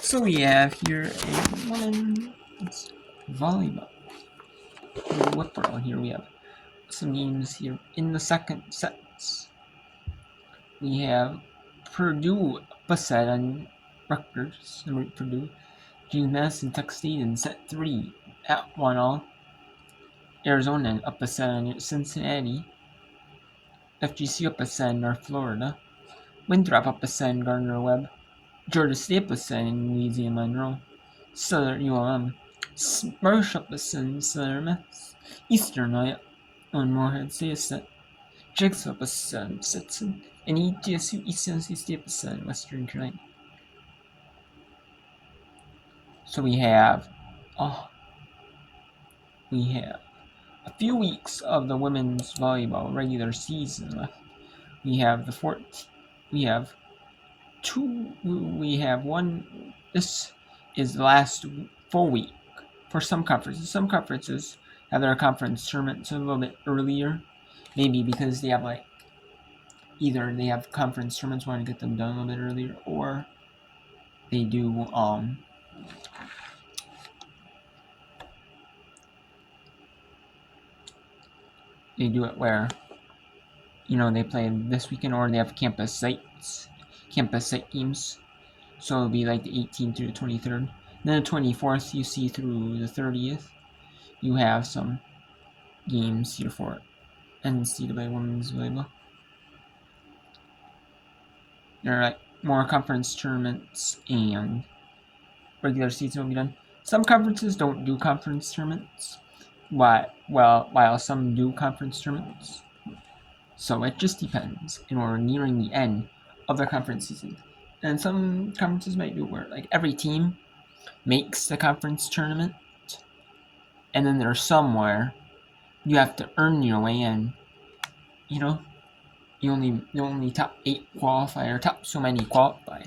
So we have here a women's volleyball whipperal. Here we have some games here in the second sets. We have Purdue up a set on Rutgers, Purdue. James Madison, Texas State in set 3 at 1-all. Arizona up a set on Cincinnati. FGC up a set in North Florida. Winthrop up a set in Gardner-Webb. Georgia State up a set in Louisiana Monroe. Southern ULM. Marshall up a set in Southern Miss. Eastern on Morehead State set. Jigs up a set in Stetson. And ETSU East Tennessee State up a set in Western Carolina. So we have a few weeks of the women's volleyball regular season left. We have one. This is the last full week for some conferences. Some conferences have their conference tournaments a little bit earlier, maybe because they have either they have conference tournaments, want to get them done a little bit earlier, or they do it where they play this weekend, or they have campus site games. So it'll be like the 18th through the 23rd. Then the 24th, you see through the 30th, you have some games here for NCAA women's volleyball. There are more conference tournaments and regular season will be done. Some conferences don't do conference tournaments, while some do conference tournaments. So it just depends, and we're nearing the end of the conference season. And some conferences might do where every team makes the conference tournament, and then there's somewhere you have to earn your way in. You only top 8 qualify, or top so many qualify.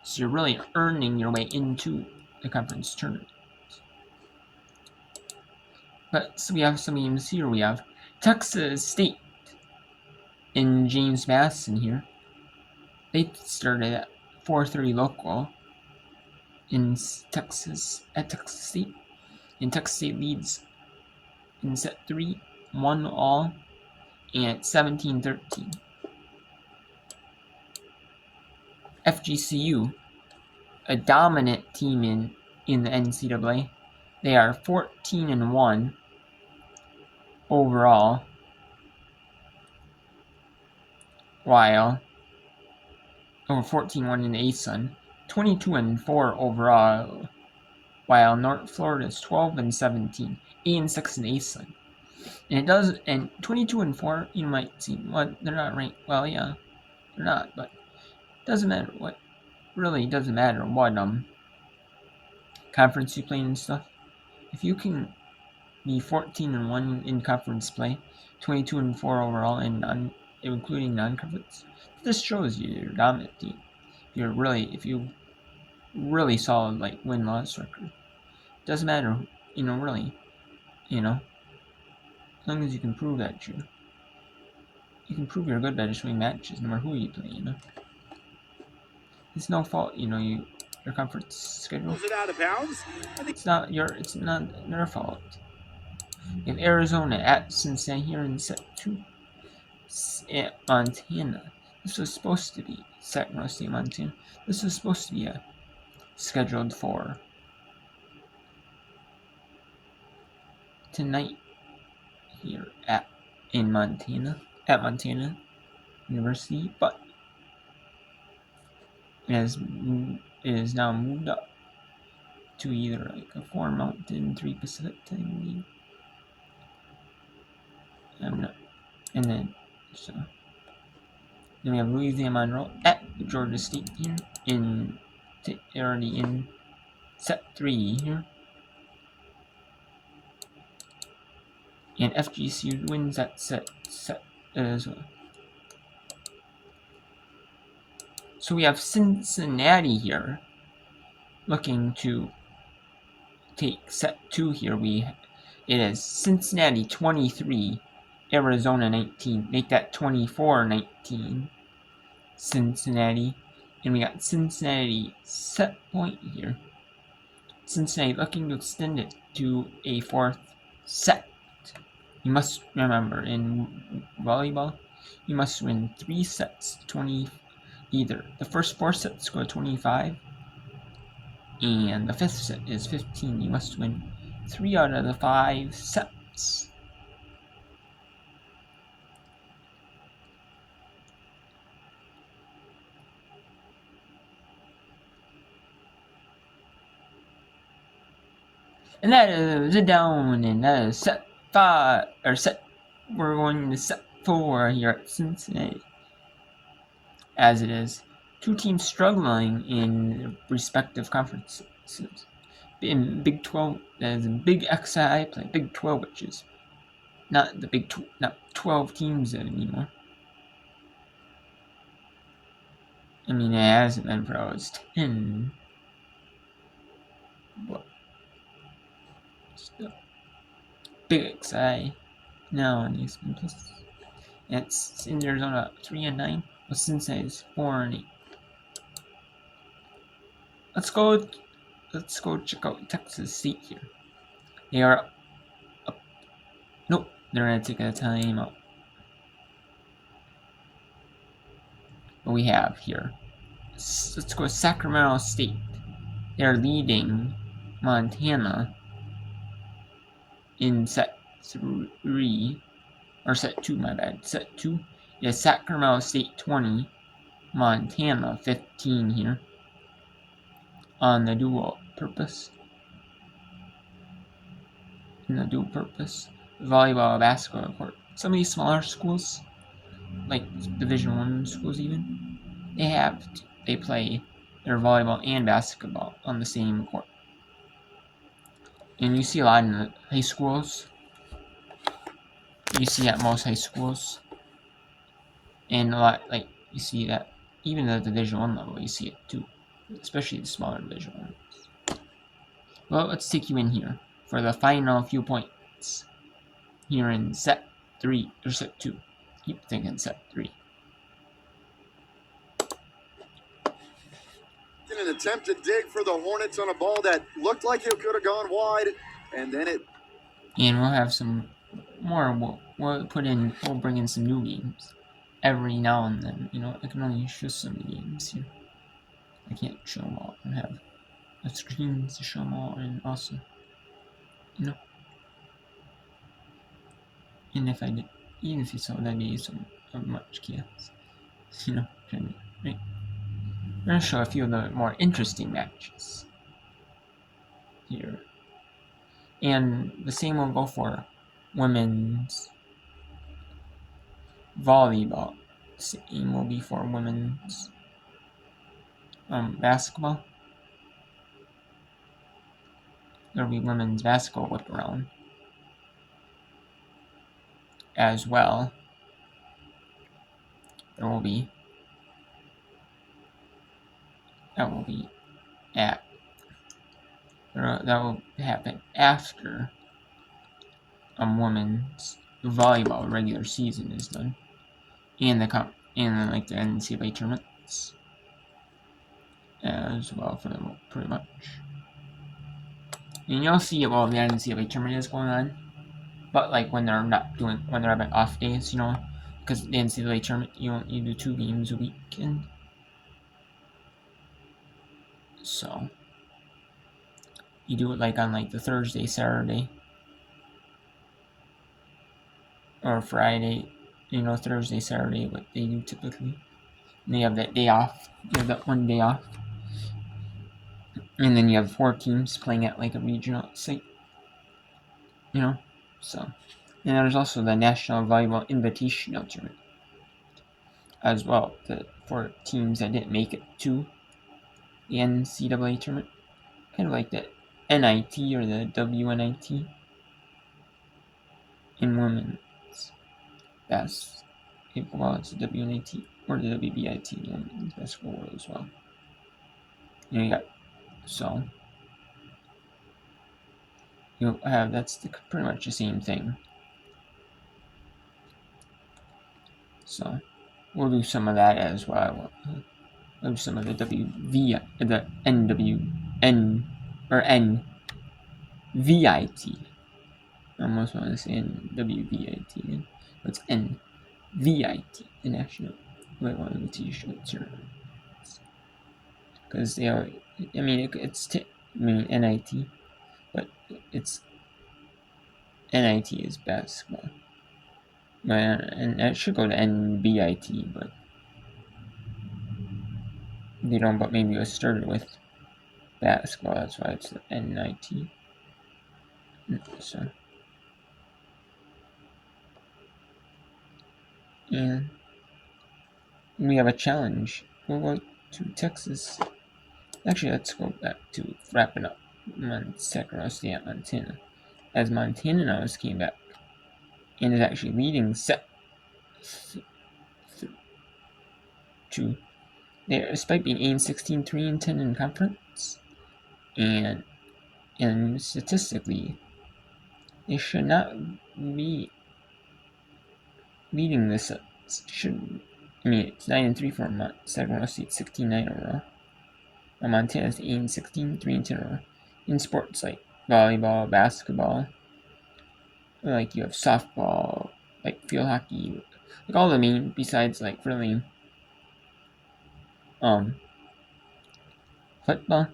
So you're really earning your way into the conference tournament. But so we have some games here. We have Texas State in James Madison here. They started at 4:30 local in Texas State. And Texas State leads in set 3, 1-all, and 17-13. FGCU, a dominant team in the NCAA. They are 14-1 overall, while 14-1 in the ASUN, 22-4 overall, while North Florida is 12-17, 8-6 in ASUN. And 22-4, you might see, they're not ranked. Well, yeah, they're not, but it doesn't matter what. Really, it doesn't matter what conference you play and stuff. If you can be 14-1 in conference play, 22-4 overall, and including non-conference, this shows you your dominant team. If you really solid win-loss record, doesn't matter. Really, as long as you can prove that you can prove you're good by just winning matches, no matter who you play. It's no fault. Your conference schedule. Was it out of bounds? It's not their fault. You have Arizona at Cincinnati here in set 2. At Montana. This was supposed to be Sacramento State, Montana. This was supposed to be scheduled for tonight here at Montana University, but it is now moved up to either a 4 Mountain, 3 Pacific time league. Then we have Louisiana Monroe at Georgia State here already in set 3 here. And FGC wins that set as well. So we have Cincinnati here looking to take set 2 here. It is Cincinnati 23, Arizona 19. Make that 24-19. Cincinnati And we got Cincinnati set point here. Cincinnati looking to extend it to a 4th set. You must remember, in volleyball, you must win 3 sets, 20 either. The first 4 sets go 25, and the 5th set is 15. You must win 3 out of the 5 sets. And that is a down, and that is set 5, or set, we're going to set 4 here at Cincinnati. As it is, 2 teams struggling in respective conferences. In Big 12, as in Big XI play, Big 12, which is not the not 12 teams anymore. I mean, it hasn't been for always 10. But still, Big XI now in East Plus. It's in Arizona 3-9, but Cincinnati is 4-8. Let's go check out Texas State here. They are up. Nope, they're gonna take a timeout. What we have here. Let's go Sacramento State. They're leading Montana in set 3, or set 2, my bad. Set 2 is Sacramento State 20, Montana 15 here on the dual purpose. In the dual purpose volleyball, basketball court. Some of these smaller schools, like Division I schools even, they play their volleyball and basketball on the same court. And you see a lot in the high schools. You see at most high schools. And a lot, like, you see that even at the Division I level, you see it too. Especially the smaller Division ones. Well, let's take you in here for the final few points. Here in set 3, or set 2. Keep thinking set 3. In an attempt to dig for the Hornets on a ball that looked like it could have gone wide, and then it. And we'll have some more. We'll bring in some new games every now and then. You know, I can only show some games here. I can't show them all and have a screen to show them all, and also, you know. And if I did, even if you saw that, be so much chaos. You know, right? I'm gonna show a few of the more interesting matches here. And the same will go for women's volleyball. Same will be for women's basketball. There'll be women's basketball whip around as well. That will happen after women's volleyball regular season is done, and the NCAA tournaments as well for them pretty much. And you'll see while the NCAA tournament is going on, but like when they're having off days, you know, because the NCAA tournament you do 2 games a week, and so you do it like on like the Thursday, Saturday, or Friday, you know, Thursday, Saturday, what they do typically. And they have that day off. You have that one day off. And then you have 4 teams playing at like a regional site. You know, so. And there's also the National Volleyball Invitational Tournament as well, for teams that didn't make it to the NCAA tournament. Kind of like the NIT or the WNIT in women's basketball. It's the WNIT or the WBIT in women's basketball world as well. You know, you got, so you have, that's pretty much the same thing. So we'll do some of that as well. of some of the the NWN or NVIT. I almost want to say NWVIT, but it's NVIT, the National Volleyball T-shirts, because they are. I mean, NIT, but it's NIT is basketball. And it should go to NBIT, but they don't. But maybe it was started with basketball. That's why it's the NIT. So, and we have a challenge. We'll go to Texas. Actually, let's go back to wrapping up Sacramento State at Montana, as Montana now came back and is actually leading set 2. There, despite being 8-16, 3-10 in conference, and statistically, they should not be leading this. It's 9-3 for Sacramento State, 16-9 overall. Montana's 8-16, 3-10 overall. In sports like volleyball, basketball, like you have softball, like field hockey, like all the main, besides like really football,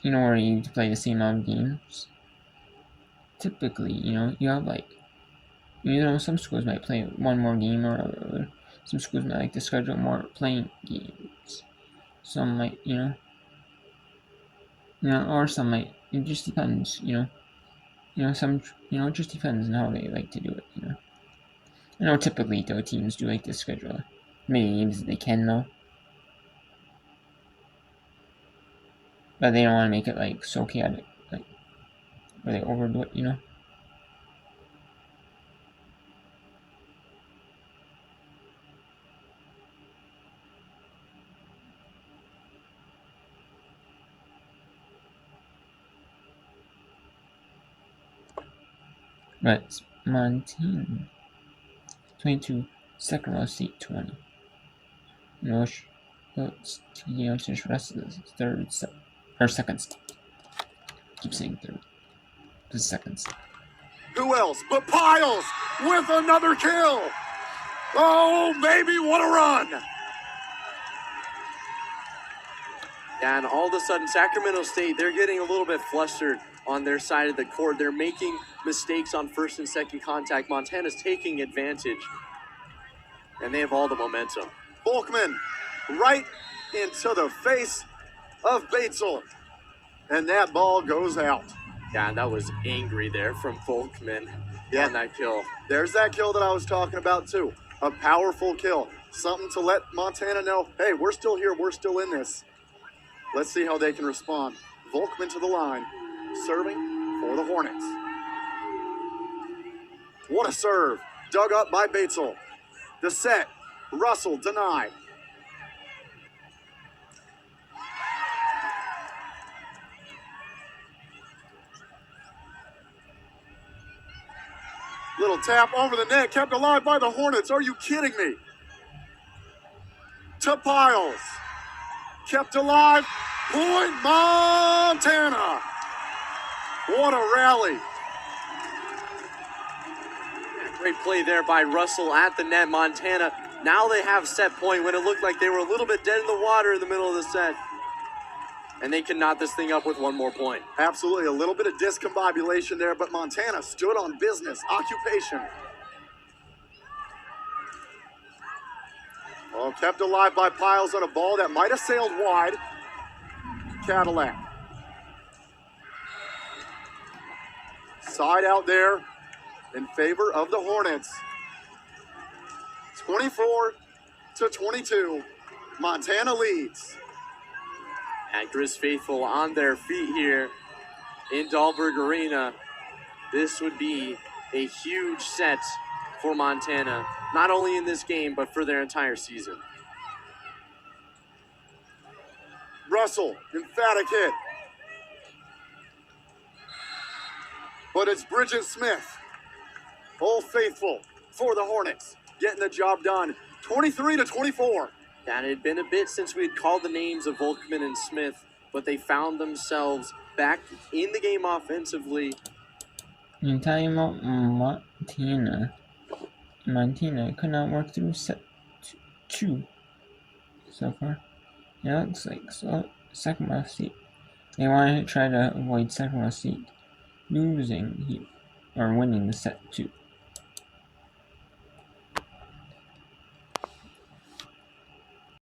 where you play the same amount of games. Typically, you have like, some schools might play one more game, or some schools might like to schedule more playing games. Some might, or some might. It just depends, some, it just depends on how they like to do it, I know typically though teams do like to schedule as many games as they can though, but they don't want to make it like so chaotic, like where they overdo it, But Montana 22, Sacramento State 20. Let's finish the rest of the third set or second set. Keep saying third. This is second set. Who else but Piles with another kill? Oh, baby, what a run! Yeah, and all of a sudden, Sacramento State, they're getting a little bit flustered on their side of the court. They're making mistakes on first and second contact. Montana's taking advantage, and they have all the momentum. Volkman right into the face of Batesel, and that ball goes out. Yeah, and that was angry there from Volkman on that kill. There's that kill that I was talking about, too. A powerful kill. Something to let Montana know, hey, we're still here. We're still in this. Let's see how they can respond. Volkman to the line, serving for the Hornets. What a serve. Dug up by Batesel. The set. Russell denied. Little tap over the net, kept alive by the Hornets. Are you kidding me? To Piles. Kept alive. Point Montana. What a rally. Great play there by Russell at the net. Montana, now they have set point when it looked like they were a little bit dead in the water in the middle of the set. And they can knot this thing up with one more point. Absolutely. A little bit of discombobulation there, but Montana stood on business. Occupation. Well, kept alive by Piles on a ball that might have sailed wide. Cadillac. Side out there in favor of the Hornets. 24-22. Montana leads. And Grizz faithful on their feet here in Dahlberg Arena. This would be a huge set for Montana, not only in this game, but for their entire season. Russell, emphatic hit. But it's Bridget Smith, Old Faithful for the Hornets, getting the job done. 23-24. And it had been a bit since we had called the names of Volkman and Smith, but they found themselves back in the game offensively. In timeout, Montana could not work through set 2 so far. It looks like second round seed. They want to try to avoid second round seed losing here or winning the set 2.